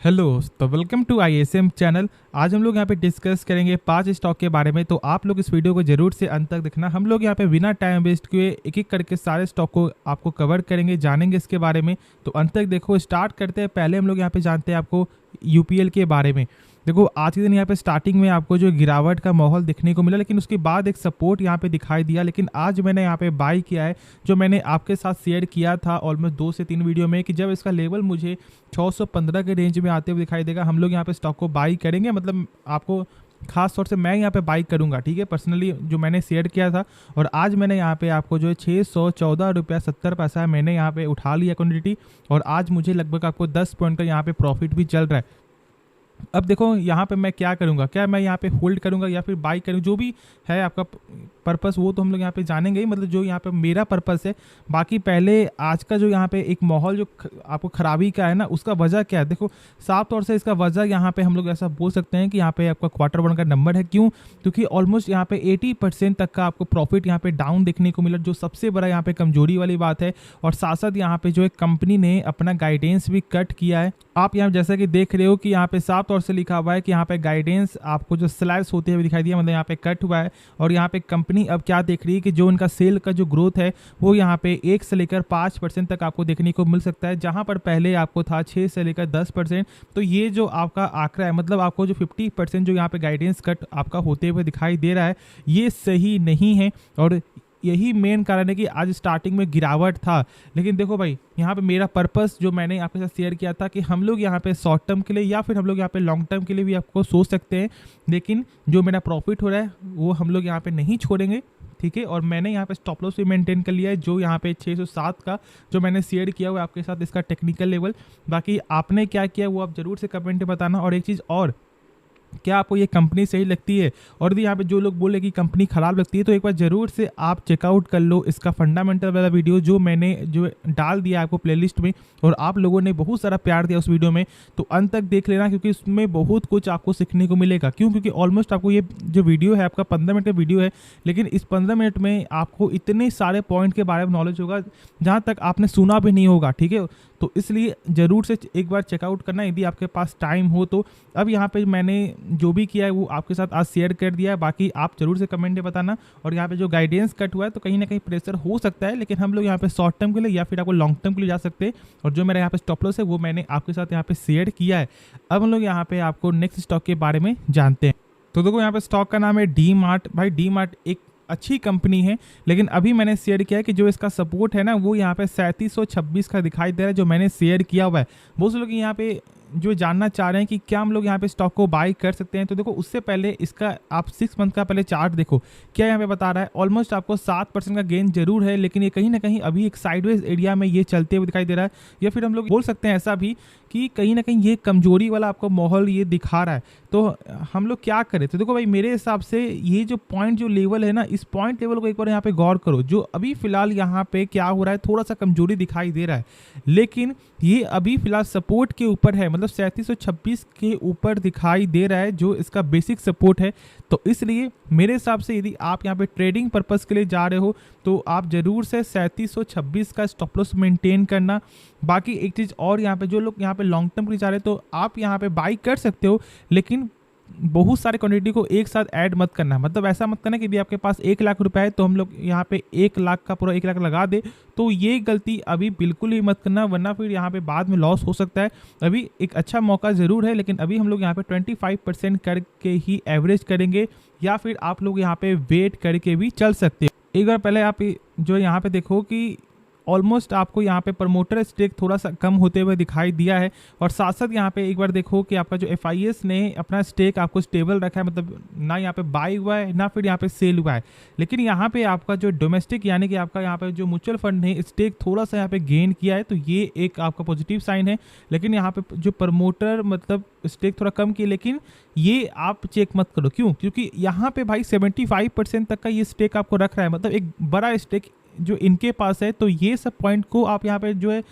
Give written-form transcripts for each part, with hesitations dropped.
Hello. तो welcome to ISM channel. आज हम लोग यहाँ पे डिस्कस करेंगे 5 स्टॉक के बारे में। तो आप लोग इस वीडियो को जरूर से अंत तक देखना। हम लोग यहाँ पे बिना टाइम वेस्ट किए एक एक करके सारे स्टॉक को आपको कवर करेंगे, जानेंगे इसके बारे में। तो अंत तक देखो। स्टार्ट करते हैं। पहले हम लोग यहाँ पे जानते हैं आपको यूपीएल के बारे में। देखो आज के दिन यहाँ पे स्टार्टिंग में आपको जो गिरावट का माहौल दिखने को मिला, लेकिन उसके बाद एक सपोर्ट यहाँ पे दिखाई दिया। लेकिन आज मैंने यहाँ पे बाई किया है, जो मैंने आपके साथ शेयर किया था ऑलमोस्ट 2 से 3 वीडियो में, कि जब इसका लेवल मुझे 615 के रेंज में आते हुए दिखाई देगा, हम लोग यहाँ पे स्टॉक को बाई करेंगे। मतलब आपको खास तौर से मैं यहाँ पे बाई करूंगा, ठीक है, पर्सनली जो मैंने शेयर किया था। और आज मैंने यहाँ पे आपको जो है 614 रुपया 70 पैसा मैंने यहाँ पे उठा लिया क्वान्टिटी। और आज मुझे लगभग आपको 10 पॉइंट का यहाँ पे प्रॉफिट भी चल रहा है। अब देखो यहाँ पे मैं क्या करूँगा, क्या मैं यहाँ पे होल्ड करूँगा या फिर बाई करूँ, जो भी है आपका पर्पस वो तो हम लोग यहाँ पे जानेंगे ही। मतलब जो यहाँ पे मेरा पर्पस है। बाकी पहले आज का जो यहाँ पे एक माहौल जो आपको खराबी का है ना, उसका वजह क्या है। देखो साफ तौर से इसका वजह यहाँ पे हम लोग ऐसा बोल सकते हैं कि यहाँ पे आपका Q1 का नंबर है। क्यों? क्योंकि ऑलमोस्ट यहाँ पे 80% तक का आपको प्रॉफिट यहाँ पे डाउन देखने को मिला, जो सबसे बड़ा यहाँ पे कमजोरी वाली बात है। और साथ साथ यहाँ पे जो है कंपनी ने अपना गाइडेंस भी कट किया है। आप यहाँ जैसा कि देख रहे हो कि यहाँ पे साफ तौर से लिखा हुआ है कि यहाँ पे गाइडेंस आपको जो स्लाइड्स होते हुए दिखाई दिया, मतलब यहाँ पे कट हुआ है। और यहाँ पे कंपनी अब क्या देख रही है कि जो उनका सेल का जो ग्रोथ है वो यहाँ पे 1 से लेकर 5% तक आपको देखने को मिल सकता है, जहाँ पर पहले आपको था 6 से लेकर 10%। तो ये जो आपका आंकड़ा है, मतलब आपको जो 50% जो यहाँ पे गाइडेंस कट आपका होते हुए दिखाई दे रहा है, ये सही नहीं है। और यही मेन कारण है कि आज स्टार्टिंग में गिरावट था। लेकिन देखो भाई, यहाँ पे मेरा पर्पस जो मैंने आपके साथ शेयर किया था कि हम लोग यहाँ पे शॉर्ट टर्म के लिए या फिर हम लोग यहाँ पे लॉन्ग टर्म के लिए भी आपको सोच सकते हैं। लेकिन जो मेरा प्रॉफिट हो रहा है वो हम लोग यहाँ पे नहीं छोड़ेंगे, ठीक है। और मैंने यहाँ पे स्टॉप लॉस भी मेंटेन कर लिया है, जो यहाँ पे 607 का जो मैंने शेयर किया हुआ है आपके साथ, इसका टेक्निकल लेवल। बाकी आपने क्या किया वो आप जरूर से कमेंट में बताना। और एक चीज़ और, क्या आपको ये कंपनी सही लगती है? और यदि यहाँ पे जो लोग बोले कि कंपनी खराब लगती है, तो एक बार ज़रूर से आप चेकआउट कर लो इसका फंडामेंटल वाला वीडियो जो मैंने जो डाल दिया आपको प्लेलिस्ट में। और आप लोगों ने बहुत सारा प्यार दिया उस वीडियो में, तो अंत तक देख लेना, क्योंकि उसमें बहुत कुछ आपको सीखने को मिलेगा। क्यों? क्योंकि ऑलमोस्ट आपको ये जो वीडियो है आपका 15 मिनट का वीडियो है, लेकिन इस 15 मिनट में आपको इतने सारे पॉइंट के बारे में नॉलेज होगा जहाँ तक आपने सुना भी नहीं होगा, ठीक है। तो इसलिए ज़रूर से एक बार चेकआउट करना यदि आपके पास टाइम हो तो। अब यहाँ पे मैंने जो भी किया है वो आपके साथ आज शेयर कर दिया है। बाकी आप जरूर से कमेंट में बताना। और यहाँ पे जो गाइडेंस कट हुआ है तो कहीं ना कहीं प्रेशर हो सकता है, लेकिन हम लोग यहाँ पे शॉर्ट टर्म के लिए या फिर आपको लॉन्ग टर्म के लिए जा सकते हैं। और जो मेरा यहाँ पे स्टॉप लॉस है वो मैंने आपके साथ यहाँ पे शेयर किया है। अब हम लोग यहाँ पे आपको नेक्स्ट स्टॉक के बारे में जानते हैं। तो देखो यहाँ पे स्टॉक का नाम है डी मार्ट। भाई डी मार्ट एक अच्छी कंपनी है, लेकिन अभी मैंने शेयर किया है कि जो इसका सपोर्ट है ना वो यहाँ पे 3726 का दिखाई दे रहा है, जो मैंने शेयर किया हुआ है। बहुत से लोग यहाँ पे जो जानना चाह रहे हैं कि क्या हम लोग यहाँ पे स्टॉक को बाई कर सकते हैं। तो देखो उससे पहले इसका आप 6 मंथ का पहले चार्ट देखो, क्या यहाँ पे बता रहा है। ऑलमोस्ट आपको 7% का गेन जरूर है, लेकिन ये कहीं ना कहीं अभी एक साइडवेज एरिया में ये चलते हुए दिखाई दे रहा है। या फिर हम लोग बोल सकते हैं ऐसा भी कि कहीं ना कहीं ये कमजोरी वाला आपको माहौल ये दिखा रहा है। तो हम लोग क्या करें? तो देखो भाई, मेरे हिसाब से ये जो पॉइंट जो लेवल है ना, इस पॉइंट लेवल को एक बार यहाँ पे गौर करो। जो अभी फिलहाल यहाँ पे क्या हो रहा है, थोड़ा सा कमजोरी दिखाई दे रहा है, लेकिन ये अभी फिलहाल सपोर्ट के ऊपर है। मतलब 3726 के ऊपर दिखाई दे रहा है, जो इसका बेसिक सपोर्ट है। तो इसलिए मेरे हिसाब से यदि आप यहाँ पे ट्रेडिंग पर्पस के लिए जा रहे हो तो आप जरूर से 3726 का स्टॉप लॉस मेंटेन करना। बाकी एक चीज़ और, यहाँ पे जो लोग यहाँ पे लॉन्ग टर्म के लिए जा रहे हैं तो आप यहाँ पे बाई कर सकते हो, लेकिन बहुत सारे क्वांटिटी को एक साथ ऐड मत करना। मतलब ऐसा मत करना कि यदि आपके पास 1 लाख रुपए है तो हम लोग यहाँ पे 1 लाख का पूरा 1 लाख लगा दे। तो ये गलती अभी बिल्कुल ही मत करना, वरना फिर यहाँ पे बाद में लॉस हो सकता है। अभी एक अच्छा मौका ज़रूर है, लेकिन अभी हम लोग यहाँ पे 25% करके ही एवरेज करेंगे, या फिर आप लोग यहाँ पे वेट करके भी चल सकते हो। एक बार पहले आप जो यहाँ पे देखो कि ऑलमोस्ट आपको यहाँ पे प्रमोटर स्टेक थोड़ा सा कम होते हुए दिखाई दिया है। और साथ साथ यहाँ पे एक बार देखो कि आपका जो FIS ने अपना स्टेक आपको स्टेबल रखा है, मतलब ना यहाँ पे बाई हुआ है ना फिर यहाँ पे सेल हुआ है। लेकिन यहाँ पे आपका जो डोमेस्टिक यानी कि आपका यहाँ पे जो म्यूचुअल फंड है स्टेक थोड़ा सा यहाँ पे गेन किया है, तो ये एक आपका पॉजिटिव साइन है। लेकिन यहाँ पे जो प्रमोटर मतलब स्टेक थोड़ा कम किया, लेकिन ये आप चेक मत करो। क्यों? क्योंकि यहाँ पे भाई 75% तक का ये स्टेक आपको रख रहा है, मतलब एक बड़ा स्टेक जो इनके पास है। तो ये सब पॉइंट को आप यहाँ पे जो है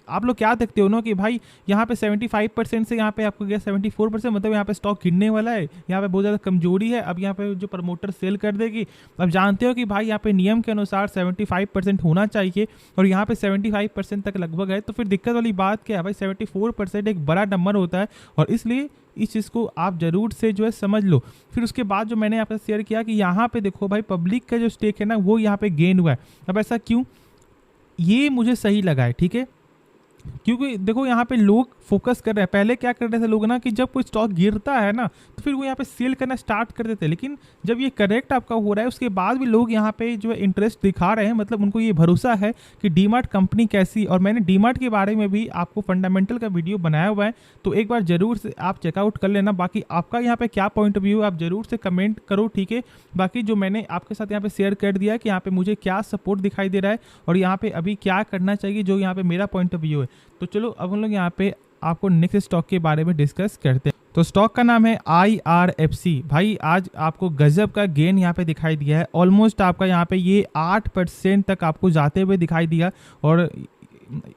आप लोग क्या देखते हो ना कि भाई यहाँ पे 75% से यहाँ पे आपको गया 74%, मतलब यहाँ पे स्टॉक गिरने वाला है, यहाँ पे बहुत ज़्यादा कमजोरी है। अब यहाँ पे जो प्रमोटर सेल कर देगी, अब जानते हो कि भाई यहाँ पे नियम के अनुसार 75% होना चाहिए और यहाँ पे 75% तक लगभग है, तो फिर दिक्कत वाली बात क्या है भाई, 74% एक बड़ा नंबर होता है और इसलिए इस चीज़ को आप जरूर से जो है समझ लो। फिर उसके बाद जो मैंने आपसे शेयर किया कि यहाँ पे देखो भाई पब्लिक का जो स्टेक है ना वो यहाँ पे गेन हुआ है। अब ऐसा क्यों, ये मुझे सही लगा है, ठीक है, क्योंकि देखो यहाँ पे लोग फोकस कर रहे हैं। पहले क्या कर रहे थे लोग ना कि जब कोई स्टॉक गिरता है ना तो फिर वो यहाँ पे सेल करना स्टार्ट कर देते हैं, लेकिन जब ये करेक्ट आपका हो रहा है उसके बाद भी लोग यहाँ पे जो है इंटरेस्ट दिखा रहे हैं, मतलब उनको ये भरोसा है कि डीमार्ट कंपनी कैसी। और मैंने डीमार्ट के बारे में भी आपको फंडामेंटल का वीडियो बनाया हुआ है, तो एक बार जरूर से आप चेकआउट कर लेना। बाकी आपका यहाँ पे क्या पॉइंट ऑफ व्यू है आप जरूर से कमेंट करो, ठीक है। बाकी जो मैंने आपके साथ यहाँ पे शेयर कर दिया कि यहाँ पे मुझे क्या सपोर्ट दिखाई दे रहा है और यहाँ पे अभी क्या करना चाहिए, जो यहाँ पे मेरा पॉइंट ऑफ व्यू है। तो चलो अब हम लोग यहाँ पे आपको नेक्स्ट स्टॉक के बारे में डिस्कस करते हैं। तो स्टॉक का नाम है IRFC। भाई आज आपको गजब का गेन यहाँ पे दिखाई दिया है, ऑलमोस्ट आपका यहाँ पे ये 8% तक आपको जाते हुए दिखाई दिया। और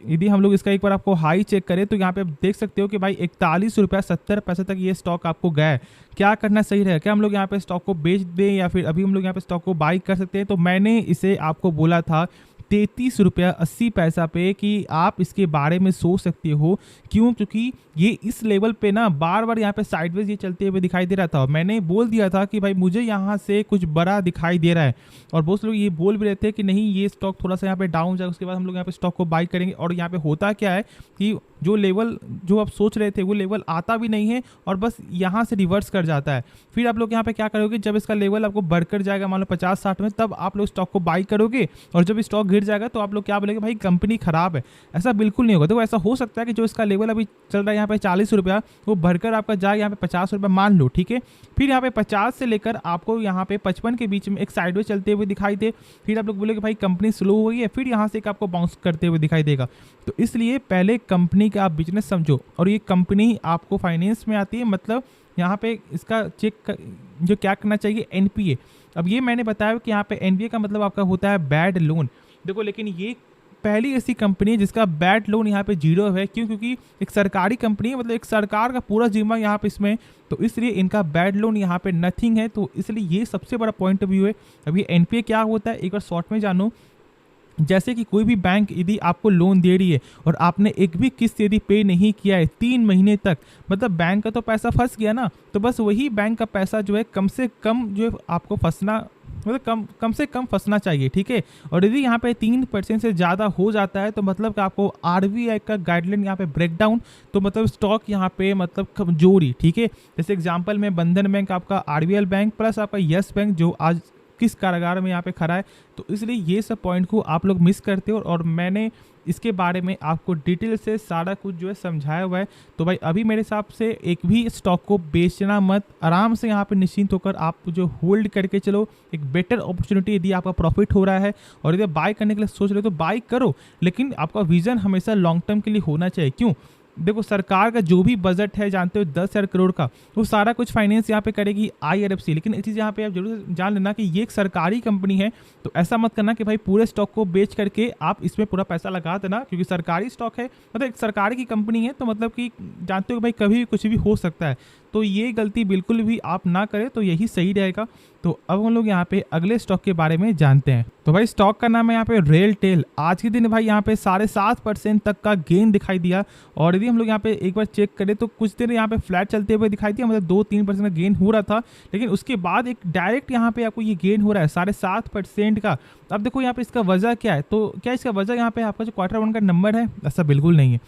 यदि हम लोग इसका एक बार आपको हाई चेक करें तो यहाँ पे आप देख सकते हो कि भाई 41 रुपया 70 पैसे तक ये स्टॉक आपको गया है। क्या करना सही रहेगा, क्या हम लोग यहाँ पे स्टॉक को बेच दें या फिर अभी हम लोग यहाँ पे स्टॉक को बाई कर सकते हैं। तो मैंने इसे आपको बोला था 33 रुपया 80 पैसा पे कि आप इसके बारे में सोच सकते हो। क्यों, क्योंकि ये इस लेवल पे ना बार बार यहाँ पे साइडवेज ये चलते हुए दिखाई दे रहा था। मैंने बोल दिया था कि भाई मुझे यहाँ से कुछ बड़ा दिखाई दे रहा है और बहुत लोग ये बोल भी रहे थे कि नहीं ये स्टॉक थोड़ा सा यहाँ पे डाउन जाएगा, उसके बाद हम लोग यहाँ पे स्टॉक को बाई करेंगे। और यहाँ पे होता क्या है कि जो लेवल जो आप सोच रहे थे वो लेवल आता भी नहीं है और बस यहाँ से रिवर्स कर जाता है। फिर आप लोग यहाँ पे क्या करोगे, जब इसका लेवल आपको बढ़कर जाएगा मान लो 50-60 में, तब आप लोग स्टॉक को बाई करोगे और जब स्टॉक गिर जाएगा तो आप लोग क्या बोलेंगे, भाई कंपनी खराब है। ऐसा बिल्कुल नहीं होगा। देखो ऐसा हो सकता है कि जो इसका लेवल अभी चल रहा है यहाँ पे 40 रुपया, वो बढ़कर आपका जाए यहाँ पे 50 रुपया मान लो, ठीक है। फिर यहाँ पे 50 से लेकर आपको यहाँ पे 55 के बीच में एक साइडवेज चलते हुए दिखाई दे, फिर आप लोग बोलोगे भाई कंपनी स्लो हो गई है, फिर यहाँ से एक आपको बाउंस करते हुए दिखाई देगा। तो इसलिए पहले कंपनी का आप बिजनेस समझो और ये कंपनी आपको फाइनेंस में आती है, मतलब यहाँ पे इसका चेक जो क्या करना चाहिए NPA। अब ये मैंने बताया कि यहाँ पे NPA का मतलब आपका होता है बैड लोन। देखो लेकिन ये पहली ऐसी कंपनी है जिसका बैड लोन यहाँ पे 0 है। क्यों, क्योंकि एक सरकारी कंपनी है, मतलब एक सरकार का पूरा जिम्मा यहाँ पे इसमें, तो इसलिए इनका बैड लोन यहाँ पे नथिंग है। तो इसलिए ये सबसे बड़ा पॉइंट ऑफ व्यू है। अब ये NPA क्या होता है एक बार शॉर्ट में जानो। जैसे कि कोई भी बैंक यदि आपको लोन दे रही है और आपने एक भी किस्त यदि पे नहीं किया है 3 महीने तक, मतलब बैंक का तो पैसा फंस गया ना, तो बस वही बैंक का पैसा जो है कम से कम जो है आपको फंसना, मतलब कम से कम फंसना चाहिए, ठीक है। और यदि यहाँ पे 3% से ज़्यादा हो जाता है तो मतलब कि आपको RBI का गाइडलाइन यहाँ पे ब्रेकडाउन, तो मतलब स्टॉक यहाँ पे मतलब कमजोरी, ठीक है। जैसे एग्जांपल में बंधन बैंक आपका, RBL बैंक प्लस आपका यस बैंक जो आज किस कारागार में यहाँ पे खड़ा है। तो इसलिए ये सब पॉइंट को आप लोग मिस करते हो और मैंने इसके बारे में आपको डिटेल से सारा कुछ जो है समझाया हुआ है। तो भाई अभी मेरे हिसाब से एक भी स्टॉक को बेचना मत, आराम से यहाँ पे निश्चिंत होकर आप जो होल्ड करके चलो। एक बेटर अपॉर्चुनिटी यदि आपका प्रॉफिट हो रहा है और यदि बाय करने के लिए सोच रहे हो तो बाय करो, लेकिन आपका विजन हमेशा लॉन्ग टर्म के लिए होना चाहिए। क्यों, देखो सरकार का जो भी बजट है जानते हो 10,000 करोड़ का, वो सारा कुछ फाइनेंस यहाँ पे करेगी IRFC। लेकिन एक चीज़ यहाँ पे आप जरूर जान लेना कि ये एक सरकारी कंपनी है, तो ऐसा मत करना कि भाई पूरे स्टॉक को बेच करके आप इसमें पूरा पैसा लगा देना, क्योंकि सरकारी स्टॉक है, मतलब एक सरकारी की कंपनी है, तो मतलब कि जानते हो कि भाई कभी भी कुछ भी हो सकता है। तो ये गलती बिल्कुल भी आप ना करें, तो यही सही रहेगा। तो अब हम लोग यहाँ पे अगले स्टॉक के बारे में जानते हैं। तो भाई स्टॉक का नाम है यहाँ पे रेलटेल। आज के दिन भाई यहाँ पे 7.5% तक का गेन दिखाई दिया। और यदि हम लोग यहाँ पे एक बार चेक करें तो कुछ देर यहाँ पे फ्लैट चलते हुए दिखाई दिया, मतलब 2-3% का गेन हो रहा था, लेकिन उसके बाद एक डायरेक्ट यहाँ पे आपको ये गेन हो रहा है 7.5% का। अब देखो यहाँ पे इसका वजह क्या है, तो क्या इसका वजह यहाँ पे आपका जो Q1 का नंबर है, ऐसा बिल्कुल नहीं है।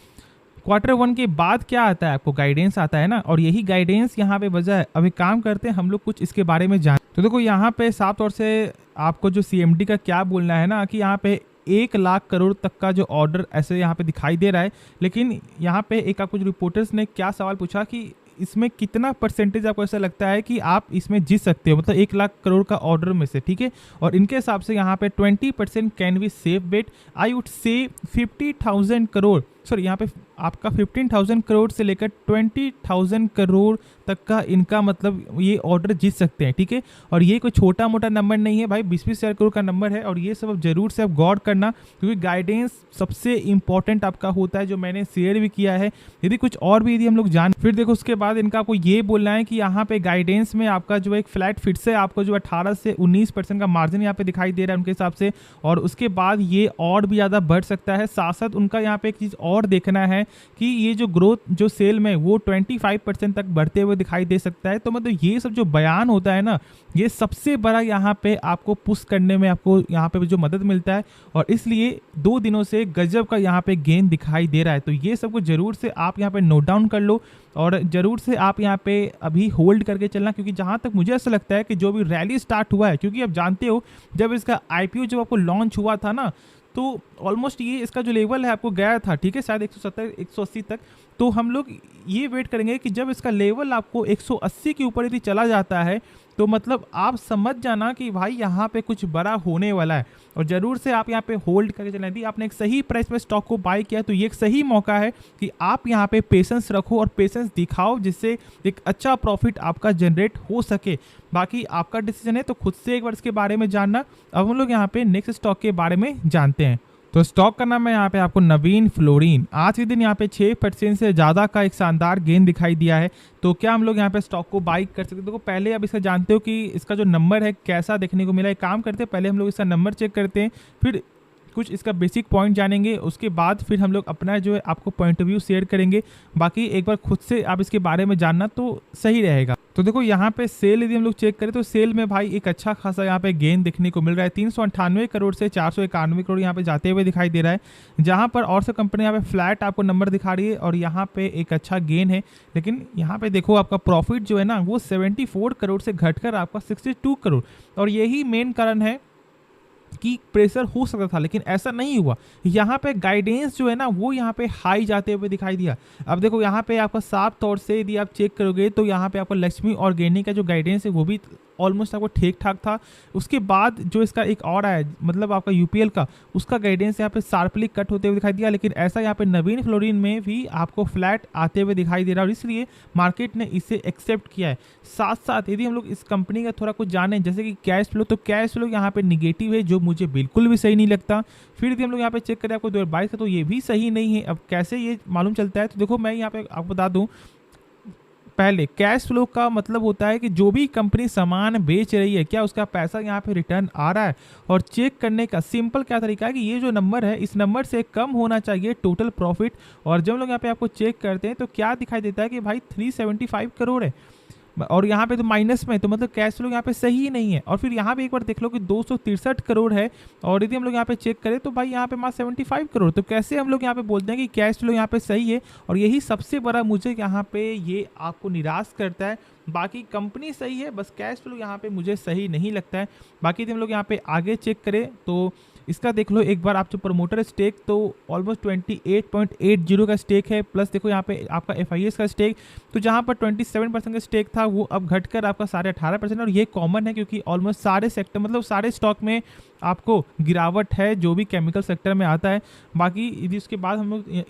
Q1 के बाद क्या आता है, आपको गाइडेंस आता है ना, और यही गाइडेंस यहाँ पे वजह है। अभी काम करते हैं हम लोग कुछ इसके बारे में जान। तो देखो यहाँ पे साफ तौर से आपको जो CMD का क्या बोलना है ना, कि यहाँ पे 1 लाख करोड़ तक का जो ऑर्डर ऐसे यहाँ पे दिखाई दे रहा है। लेकिन यहाँ पे एक आपको जो रिपोर्टर्स ने क्या सवाल पूछा कि इसमें कितना परसेंटेज आपको ऐसा लगता है कि आप इसमें जीत सकते हो, मतलब 1 लाख करोड़ का ऑर्डर में से, ठीक है। और इनके हिसाब से यहाँ पे 20% can be safe bet. I would say 50,000 crore, sorry यहाँ पे आपका 15,000 करोड़ से लेकर 20,000 करोड़ तक का इनका मतलब ये ऑर्डर जीत सकते हैं, ठीक है। और ये कोई छोटा मोटा नंबर नहीं है भाई, 20-20 हज़ार करोड़ का नंबर है। और ये सब अब जरूर से अब गौर करना, क्योंकि गाइडेंस सबसे इंपॉर्टेंट आपका होता है, जो मैंने शेयर भी किया है। यदि कुछ और भी यदि हम लोग जान, फिर देखो उसके बाद इनका आपको ये बोलना है कि यहाँ पे गाइडेंस में आपका जो एक फ्लैट फिर से आपको जो 18 से 19% का मार्जिन यहाँ पे दिखाई दे रहा है उनके हिसाब से। और उसके बाद ये और भी ज़्यादा बढ़ सकता है। साथ साथ उनका यहाँ पे एक चीज़ और देखना है कि ये जो ग्रोथ जो सेल में वो 25% तक बढ़ते हुए दिखाई दे सकता है। तो मतलब ये सब जो बयान होता है ना, ये सबसे बड़ा यहाँ पे आपको पुश करने में आपको यहाँ पे जो मदद मिलता है। और इसलिए 2 दिनों से गजब का यहाँ पे गेन दिखाई दे रहा है। तो ये सब को जरूर से आप यहाँ पे नोट डाउन कर लो और जरूर से आप यहाँ पे अभी होल्ड करके चलना, क्योंकि जहाँ तक मुझे ऐसा लगता है कि जो भी रैली स्टार्ट हुआ है, क्योंकि आप जानते हो जब इसका आईपीओ जब आपको लॉन्च हुआ था ना, तो ऑलमोस्ट ये इसका जो लेवल है आपको गया था, ठीक है, शायद 170 180 तक। तो हम लोग ये वेट करेंगे कि जब इसका लेवल आपको 180 के ऊपर यदि चला जाता है, तो मतलब आप समझ जाना कि भाई यहाँ पे कुछ बड़ा होने वाला है। और ज़रूर से आप यहाँ पे होल्ड करके चलें। यदि आपने एक सही प्राइस पे स्टॉक को बाय किया तो ये एक सही मौका है कि आप यहाँ पे पेशेंस रखो और पेशेंस दिखाओ, जिससे एक अच्छा प्रॉफिट आपका जनरेट हो सके। बाकी आपका डिसीजन है, तो खुद से एक बार इसके बारे में जानना। अब हम लोग यहाँ पे नेक्स्ट स्टॉक के बारे में जानते हैं। तो स्टॉक का नाम है यहाँ पे आपको नवीन फ्लोरिन। आज के दिन यहाँ पे 6% से ज़्यादा का एक शानदार गेन दिखाई दिया है। तो क्या हम लोग यहाँ पे स्टॉक को बाई कर सकते हैं? देखो पहले अब इसका जानते हो कि इसका जो नंबर है कैसा देखने को मिला है। काम करते हैं, पहले हम लोग इसका नंबर चेक करते हैं, फिर कुछ इसका बेसिक पॉइंट जानेंगे, उसके बाद फिर हम लोग अपना जो है आपको पॉइंट ऑफ व्यू शेयर करेंगे। बाकी एक बार खुद से आप इसके बारे में जानना तो सही रहेगा। तो देखो यहाँ पे सेल यदि हम लोग चेक करें तो सेल में भाई एक अच्छा खासा यहाँ पे गेन देखने को मिल रहा है। 398 करोड़ से 491 करोड़ यहाँ पे जाते हुए दिखाई दे रहा है, जहाँ पर और सब कंपनी यहाँ पे फ्लैट आपको नंबर दिखा रही है और यहाँ पे एक अच्छा गेन है। लेकिन यहाँ पे देखो आपका प्रॉफिट जो है ना वो 74 करोड़ से घटकर आपका 62 करोड़। और यही मेन कारण है कि प्रेशर हो सकता था, लेकिन ऐसा नहीं हुआ। यहाँ पे गाइडेंस जो है ना वो यहाँ पे हाई जाते हुए दिखाई दिया। अब देखो यहाँ पे आपका साफ तौर से यदि आप चेक करोगे तो यहाँ पे आपको लक्ष्मी ऑर्गेनिक का जो गाइडेंस है वो भी ऑलमोस्ट आपको ठीक ठाक था। उसके बाद जो इसका एक और आया मतलब आपका यूपीएल का, उसका गाइडेंस यहाँ पे शार्पली कट होते हुए दिखाई दिया। लेकिन ऐसा यहाँ पे नवीन फ्लोरिन में भी आपको फ्लैट आते हुए दिखाई दे रहा है और इसलिए मार्केट ने इसे एक्सेप्ट किया है। साथ साथ यदि हम लोग इस कंपनी का थोड़ा कुछ जाने, जैसे कि कैश फ्लो, तो कैश फ्लो यहाँ पे निगेटिव है, जो मुझे बिल्कुल भी सही नहीं लगता। फिर यदि हम लोग यहाँ पे चेक करें आपको 2022 का, तो ये भी सही नहीं है। अब कैसे ये मालूम चलता है? तो देखो मैं यहाँ पे आपको बता दूँ, पहले कैश फ्लो का मतलब होता है कि जो भी कंपनी सामान बेच रही है क्या उसका पैसा यहाँ पे रिटर्न आ रहा है। और चेक करने का सिंपल क्या तरीका है कि ये जो नंबर है इस नंबर से कम होना चाहिए टोटल प्रॉफिट। और जब लोग यहाँ पे आपको चेक करते हैं तो क्या दिखाई देता है कि भाई 375 करोड़ है और यहाँ पे तो माइनस में, तो मतलब कैश फ्लो यहाँ पे सही ही नहीं है। और फिर यहाँ पे एक बार देख लो कि 263 करोड़ है और यदि हम लोग यहाँ पे चेक करें तो भाई यहाँ पे मात्र 75 करोड़। तो कैसे हम लोग यहाँ पे बोलते हैं कि कैश फ्लो यहाँ पे सही है? और यही सबसे बड़ा मुझे यहाँ पे ये आपको निराश करता है। बाकी कंपनी सही है, बस कैश फ्लो यहाँ पे मुझे सही नहीं लगता है। बाकी यदि हम लोग यहाँ पे आगे चेक करें तो इसका देख लो एक बार आप जो प्रमोटर स्टेक, तो ऑलमोस्ट 28.80 का स्टेक है, प्लस देखो यहाँ पे आपका FIS का स्टेक, तो जहाँ पर 27% का स्टेक था वो अब घटकर आपका 18.5%। और ये कॉमन है क्योंकि ऑलमोस्ट सारे सेक्टर मतलब सारे स्टॉक में आपको गिरावट है जो भी केमिकल सेक्टर में आता है। बाकी यदि उसके बाद हम लोग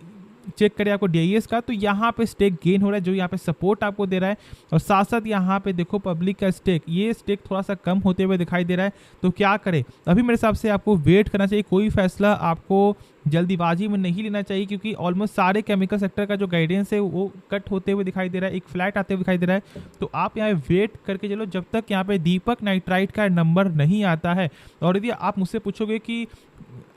चेक करें आपको DIS का, तो यहाँ पे स्टेक गेन हो रहा है जो यहाँ पे सपोर्ट आपको दे रहा है। और साथ साथ यहाँ पे देखो पब्लिक का स्टेक, ये स्टेक थोड़ा सा कम होते हुए दिखाई दे रहा है। तो क्या करें? अभी मेरे हिसाब से आपको वेट करना चाहिए, कोई फैसला आपको जल्दीबाजी में नहीं लेना चाहिए, क्योंकि ऑलमोस्ट सारे केमिकल सेक्टर का जो गाइडेंस है वो कट होते हुए दिखाई दे रहा है, एक फ्लैट आते हुए दिखाई दे रहा है। तो आप यहाँ वेट करके चलो जब तक यहाँ पे दीपक नाइट्राइट का नंबर नहीं आता है। और यदि आप मुझसे पूछोगे कि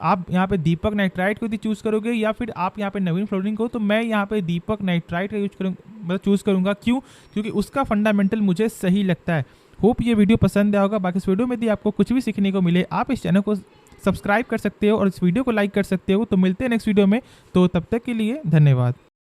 आप यहाँ पे दीपक नाइट्राइट को यदि चूज़ करोगे या फिर आप यहाँ पे नवीन फ्लोरिन को, तो मैं यहाँ पे दीपक नाइट्राइट का यूज करूँगा, मतलब चूज़ करूँगा। क्यों? क्योंकि उसका फंडामेंटल मुझे सही लगता है। होप ये वीडियो पसंद आया होगा। बाकी इस वीडियो में यदि आपको कुछ भी सीखने को मिले, आप इस चैनल को सब्सक्राइब कर सकते हो और इस वीडियो को लाइक कर सकते हो। तो मिलते हैं नेक्स्ट वीडियो में, तो तब तक के लिए धन्यवाद।